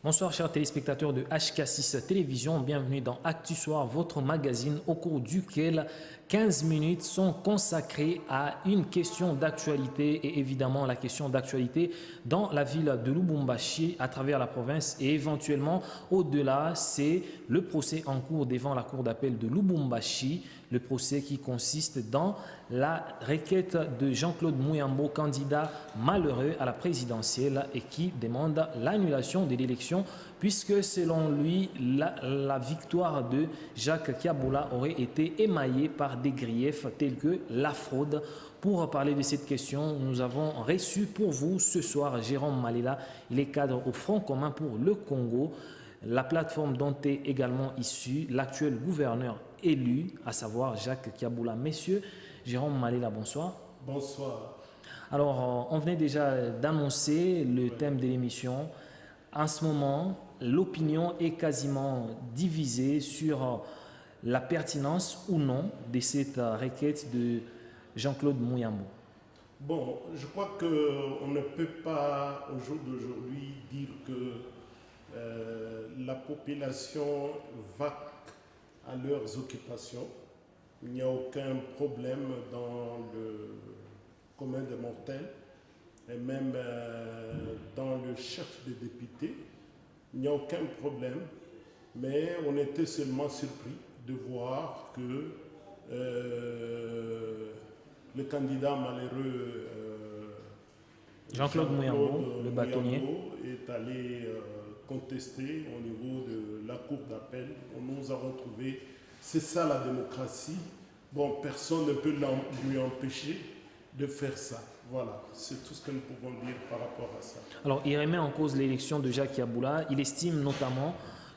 Bonsoir chers téléspectateurs de HK6 Télévision, bienvenue dans Actu Soir, votre magazine au cours duquel 15 minutes sont consacrées à une question d'actualité et évidemment la question d'actualité dans la ville de Lubumbashi à travers la province et éventuellement au-delà, c'est le procès en cours devant la cour d'appel de Lubumbashi, le procès qui consiste dans la requête de Jean-Claude Mouyambo, candidat malheureux à la présidentielle et qui demande l'annulation de l'élection puisque selon lui, la victoire de Jacques Kiaboula aurait été émaillée par des griefs tels que la fraude. Pour parler de cette question, nous avons reçu pour vous ce soir Jérôme Malela, il est cadre au Front commun pour le Congo, la plateforme dont est également issu l'actuel gouverneur élu, à savoir Jacques Kiaboula. Messieurs, Jérôme Malela, bonsoir. Bonsoir. Alors, on venait déjà d'annoncer le thème de l'émission. En ce moment, l'opinion est quasiment divisée sur la pertinence ou non de cette requête de Jean-Claude Mouyambo. Bon, je crois qu'on ne peut pas au jour d'aujourd'hui dire que la population va à leurs occupations. Il n'y a aucun problème dans le commun des mortels et même dans le chef des députés. Il n'y a aucun problème, mais on était seulement surpris de voir que le candidat malheureux Jean-Claude Mouyambo, le bâtonnier, est allé contester au niveau de la cour d'appel. On nous a retrouvés. C'est ça la démocratie. Bon, personne ne peut lui empêcher de faire ça. Voilà, c'est tout ce que nous pouvons dire par rapport à ça. Alors, il remet en cause l'élection de Jacques Kiaboula. Il estime notamment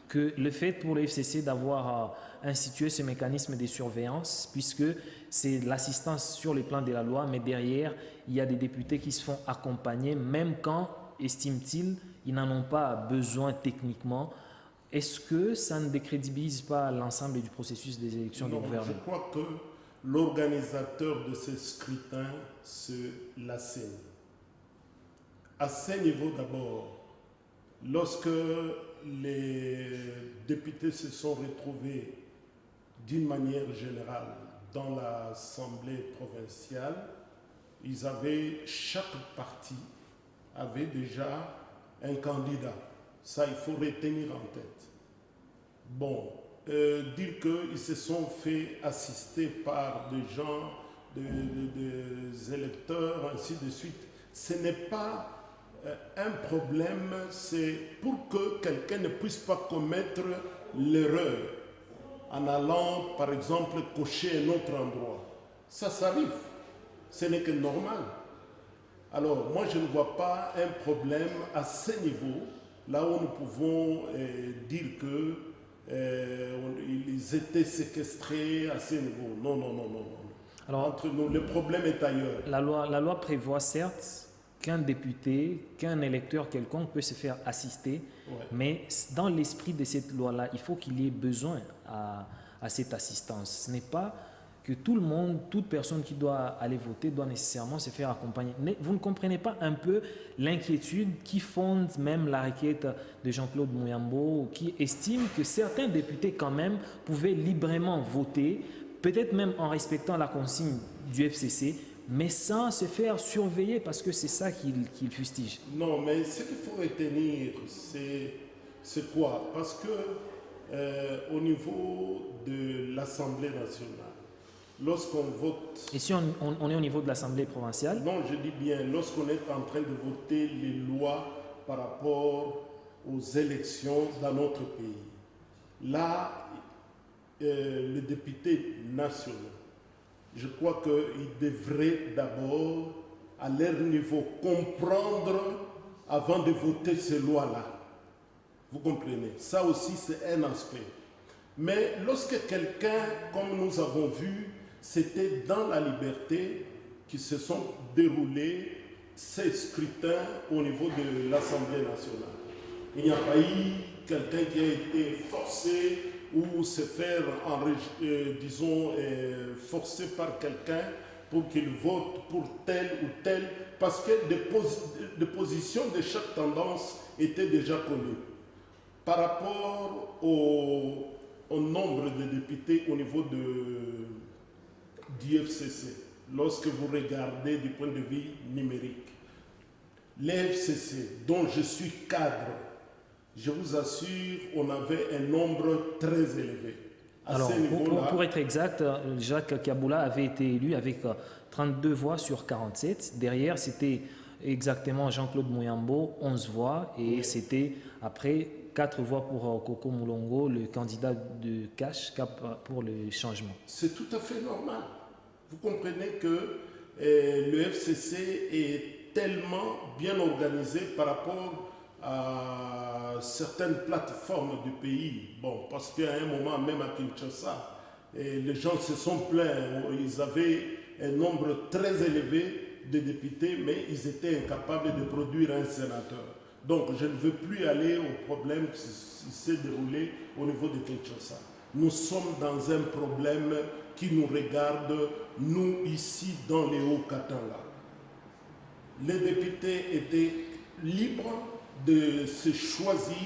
que le fait pour le FCC d'avoir institué ce mécanisme de surveillance, puisque c'est l'assistance sur le plan de la loi, mais derrière, il y a des députés qui se font accompagner, même quand, estime-t-il, ils n'en ont pas besoin techniquement. Est-ce que ça ne décrédibilise pas l'ensemble du processus des élections de gouvernement? Je crois que l'organisateur de ce scrutin se l'assène. À ce niveau d'abord, lorsque les députés se sont retrouvés d'une manière générale dans l'Assemblée provinciale, chaque parti avait déjà un candidat. Ça, il faut retenir en tête. Bon, dire qu'ils se sont fait assister par des gens, des électeurs, ainsi de suite, ce n'est pas un problème, c'est pour que quelqu'un ne puisse pas commettre l'erreur en allant, par exemple, cocher un autre endroit. Ça s'arrive, ce n'est que normal. Alors, moi, je ne vois pas un problème à ce niveau, là où nous pouvons dire qu'ils étaient séquestrés à ce niveau. Non, non, non, non, non. Alors, entre nous, le problème est ailleurs. La loi prévoit certes qu'un député, qu'un électeur quelconque peut se faire assister, mais dans l'esprit de cette loi-là, il faut qu'il y ait besoin à cette assistance. Ce n'est pas que tout le monde, toute personne qui doit aller voter doit nécessairement se faire accompagner. Mais vous ne comprenez pas un peu l'inquiétude qui fonde même la requête de Jean-Claude Mouyambo, qui estime que certains députés quand même pouvaient librement voter, peut-être même en respectant la consigne du FCC, mais sans se faire surveiller parce que c'est ça qu'il fustige. Non, mais ce qu'il faut retenir, c'est quoi? Parce que au niveau de l'Assemblée nationale, lorsqu'on vote... Et si on est au niveau de l'Assemblée provinciale? Non, je dis bien, lorsqu'on est en train de voter les lois par rapport aux élections dans notre pays, là, les députés nationaux, je crois qu'ils devraient d'abord, à leur niveau, comprendre avant de voter ces lois-là. Vous comprenez? Ça aussi, c'est un aspect. Mais lorsque quelqu'un, comme nous avons vu, c'était dans la liberté qui se sont déroulés ces scrutins au niveau de l'Assemblée nationale. Il n'y a pas eu quelqu'un qui a été forcé ou se faire, forcé par quelqu'un pour qu'il vote pour tel ou tel, parce que des positions de chaque tendance étaient déjà connues. par rapport au nombre de députés au niveau du FCC, lorsque vous regardez du point de vue numérique, l'FCC, dont je suis cadre, je vous assure, on avait un nombre très élevé. Alors, pour être exact, Jacques Kaboula avait été élu avec 32 voix sur 47. Derrière, c'était exactement Jean-Claude Mouyambo, 11 voix. Et c'était après 4 voix pour Koko Moulongo, le candidat de Cash Cap pour le changement. C'est tout à fait normal. Vous comprenez que le FCC est tellement bien organisé par rapport à certaines plateformes du pays. Bon, parce qu'à un moment, même à Kinshasa, les gens se sont plaints. Ils avaient un nombre très élevé de députés, mais ils étaient incapables de produire un sénateur. Donc, je ne veux plus aller au problème qui s'est déroulé au niveau de Kinshasa. Nous sommes dans un problème qui nous regarde, nous, ici, dans les Hauts-Katanga. Les députés étaient libres de se choisir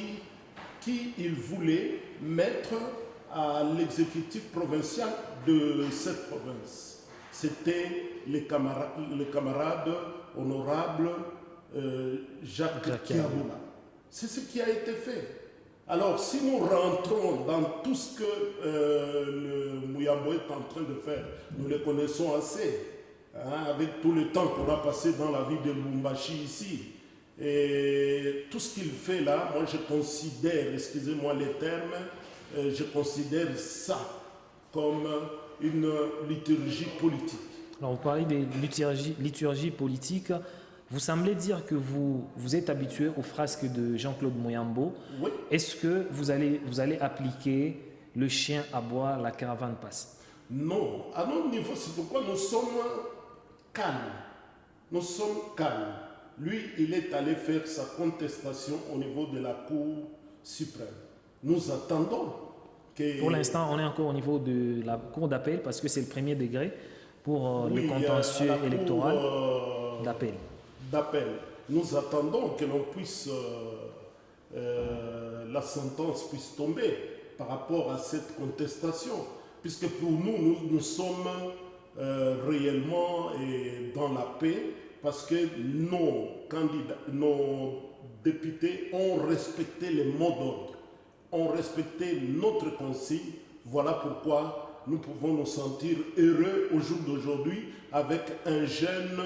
qui ils voulaient mettre à l'exécutif provincial de cette province. C'était le camarade honorable Jacques Kiaboula. C'est ce qui a été fait. Alors, si nous rentrons dans tout ce que le Mouyambo est en train de faire, nous le connaissons assez, hein, avec tout le temps qu'on a passé dans la ville de Lubumbashi ici. Et tout ce qu'il fait là, moi je considère, excusez-moi les termes, je considère ça comme une liturgie politique. Alors, vous parlez de liturgie politique. Vous semblez dire que vous êtes habitué aux frasques de Jean-Claude Mouyambo. Oui. Est-ce que vous allez appliquer le chien aboie, la caravane passe? Non. À notre niveau, c'est pourquoi nous sommes calmes. Nous sommes calmes. Lui, il est allé faire sa contestation au niveau de la Cour suprême. Nous attendons que... Pour l'instant, on est encore au niveau de la Cour d'appel parce que c'est le premier degré pour le contentieux électoral d'appel. Nous attendons que l'on puisse, la sentence puisse tomber par rapport à cette contestation, puisque pour nous sommes réellement dans la paix, parce que nos députés ont respecté les mots d'ordre, ont respecté notre consigne. Voilà pourquoi nous pouvons nous sentir heureux au jour d'aujourd'hui avec un jeune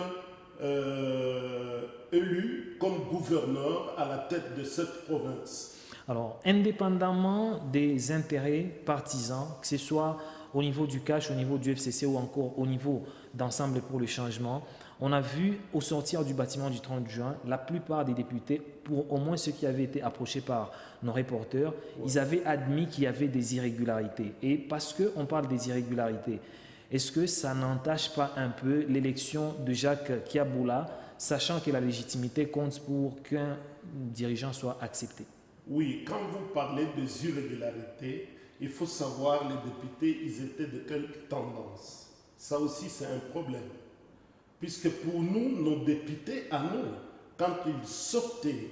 élu comme gouverneur à la tête de cette province. Alors, indépendamment des intérêts partisans, que ce soit au niveau du CACH, au niveau du FCC ou encore au niveau d'Ensemble pour le changement, on a vu au sortir du bâtiment du 30 juin, la plupart des députés, pour au moins ceux qui avaient été approchés par nos reporters, ils avaient admis qu'il y avait des irrégularités. Et parce qu'on parle des irrégularités, est-ce que ça n'entache pas un peu l'élection de Jacques Kiaboula, sachant que la légitimité compte pour qu'un dirigeant soit accepté? Oui, quand vous parlez des irrégularités, il faut savoir les députés, ils étaient de quelle tendance. Ça aussi, c'est un problème. Puisque pour nous, nos députés, à nous, quand ils sortaient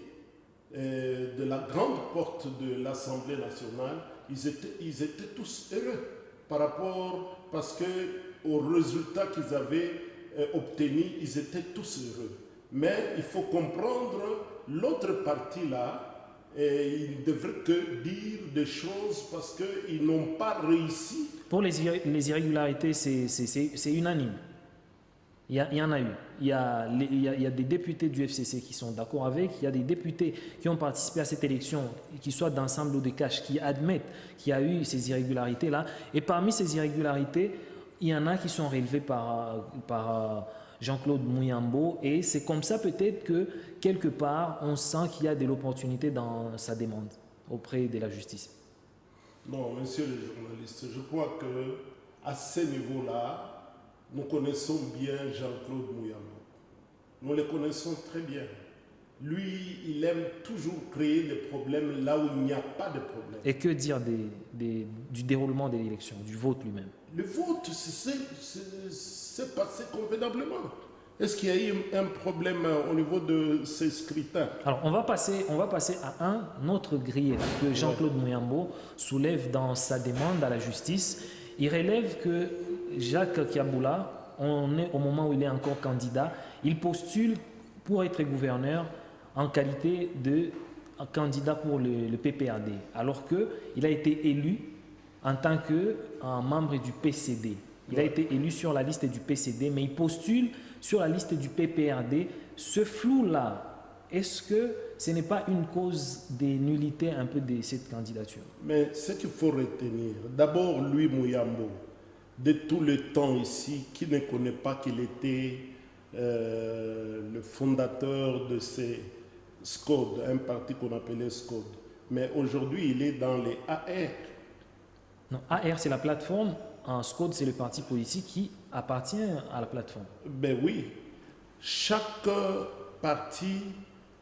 de la grande porte de l'Assemblée nationale, ils étaient tous heureux par rapport, parce qu'au résultat qu'ils avaient obtenu, ils étaient tous heureux. Mais il faut comprendre l'autre partie là, et ils ne devraient que dire des choses parce qu'ils n'ont pas réussi. Pour les irrégularités, c'est unanime. Il y en a eu. Il y a des députés du FCC qui sont d'accord avec. Il y a des députés qui ont participé à cette élection, qu'ils soient d'Ensemble ou de CACH, qui admettent qu'il y a eu ces irrégularités-là. Et parmi ces irrégularités, il y en a qui sont relevées par Jean-Claude Mouyambo. Et c'est comme ça peut-être que, quelque part, on sent qu'il y a de l'opportunité dans sa demande auprès de la justice. Non, monsieur le journaliste, je crois qu'à ce niveau-là, nous connaissons bien Jean-Claude Mouyambo. Nous le connaissons très bien. Lui, il aime toujours créer des problèmes là où il n'y a pas de problème. Et que dire du déroulement de l'élection, du vote lui-même? Le vote s'est passé convenablement. Est-ce qu'il y a eu un problème au niveau de ces scrutins? Alors, on va passer à un autre grief que Jean-Claude Muyambo soulève dans sa demande à la justice. Il relève que Jacques Kiaboula, on est au moment où il est encore candidat, il postule pour être gouverneur en qualité de candidat pour le PPRD, alors qu'il a été élu en tant que membre du PCD. Il a été élu sur la liste du PCD, mais il postule sur la liste du PPRD. Ce flou-là, est-ce que ce n'est pas une cause de nullité un peu de cette candidature? Mais ce qu'il faut retenir, d'abord, lui, Muyambo, de tout le temps ici, qui ne connaît pas qu'il était le fondateur de ces SCOD, un parti qu'on appelait SCOD. Mais aujourd'hui, il est dans les AR. Non, AR, c'est la plateforme. En SCOD, c'est le parti politique qui appartient à la plateforme. Ben oui, chaque parti,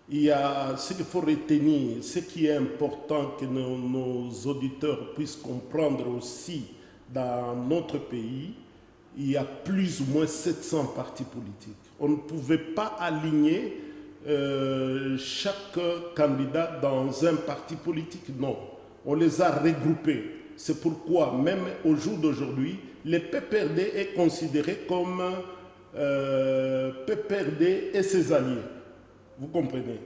il y a ce qu'il faut retenir, ce qui est important que nos auditeurs puissent comprendre aussi dans notre pays, il y a plus ou moins 700 partis politiques. On ne pouvait pas aligner chaque candidat dans un parti politique, non. On les a regroupés. C'est pourquoi, même au jour d'aujourd'hui, le PPRD est considéré comme PPRD et ses alliés. Vous comprenez?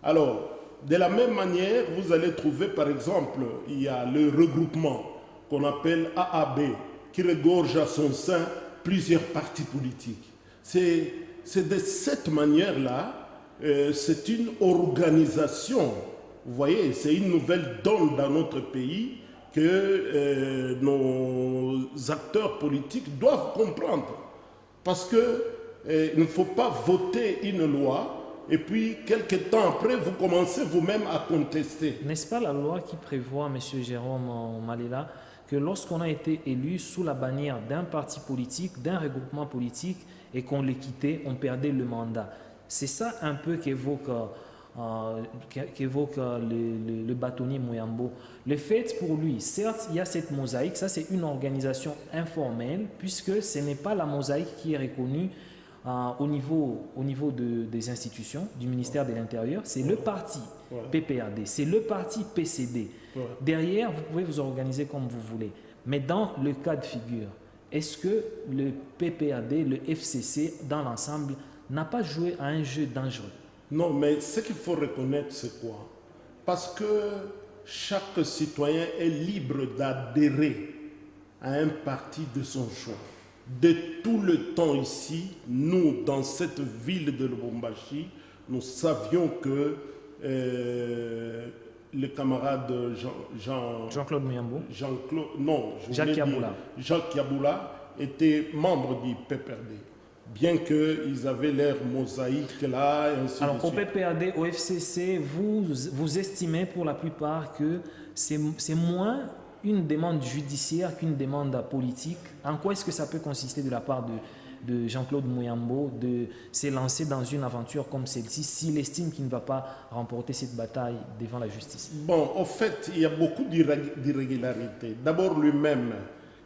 Alors, de la même manière, vous allez trouver, par exemple, il y a le regroupement qu'on appelle AAB, qui regorge à son sein plusieurs partis politiques. C'est de cette manière-là, c'est une organisation. Vous voyez, c'est une nouvelle donne dans notre pays que nos acteurs politiques doivent comprendre. Parce qu'il ne faut pas voter une loi et puis quelques temps après, vous commencez vous-même à contester. N'est-ce pas la loi qui prévoit, M. Jérôme Malela, que lorsqu'on a été élu sous la bannière d'un parti politique, d'un regroupement politique, et qu'on l'ait quitté, on perdait le mandat? C'est ça un peu qu'évoque le bâtonnier Muyambo. Le fait pour lui, certes, il y a cette mosaïque, ça c'est une organisation informelle, puisque ce n'est pas la mosaïque qui est reconnue au niveau des institutions, du ministère de l'Intérieur, c'est le parti PPRD, c'est le parti PCD. Derrière, vous pouvez vous organiser comme vous voulez. Mais dans le cas de figure, est-ce que le PPRD, le FCC, dans l'ensemble, n'a pas joué à un jeu dangereux? Non, mais ce qu'il faut reconnaître, c'est quoi? Parce que chaque citoyen est libre d'adhérer à un parti de son choix. De tout le temps ici, nous, dans cette ville de Lubumbashi, nous savions que le camarade Jean-Claude Muyambo, Jacques Kiaboula était membre du PPRD. Bien qu'ils avaient l'air mosaïque là, et ainsi de suite. Alors, au PPRD, au FCC, vous estimez pour la plupart que c'est moins une demande judiciaire qu'une demande politique. En quoi est-ce que ça peut consister de la part de Jean-Claude Muyambo de s'élancer dans une aventure comme celle-ci s'il estime qu'il ne va pas remporter cette bataille devant la justice? Bon, en fait, il y a beaucoup d'irrégularités. D'abord, lui-même,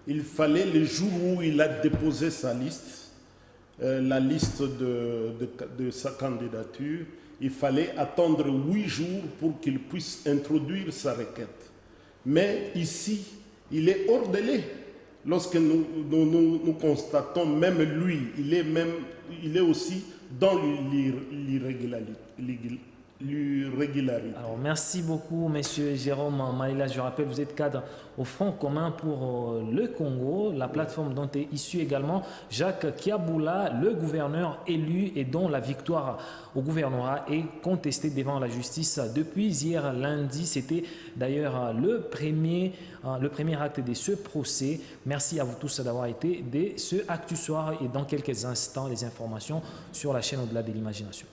il fallait, le jour où il a déposé sa liste, la liste de sa candidature, il fallait attendre 8 jours pour qu'il puisse introduire sa requête. Mais ici, il est hors délai. Lorsque nous constatons, même lui, il est aussi dans l'irrégularité. Alors, merci beaucoup, Monsieur Jérôme Malela. Je rappelle, vous êtes cadre au Front commun pour le Congo, la plateforme dont est issu également Jacques Kiaboula, le gouverneur élu et dont la victoire au gouvernorat est contestée devant la justice depuis hier lundi. C'était d'ailleurs le premier acte de ce procès. Merci à vous tous d'avoir été de ce Actu Soir et dans quelques instants, les informations sur la chaîne Au-delà de l'imagination.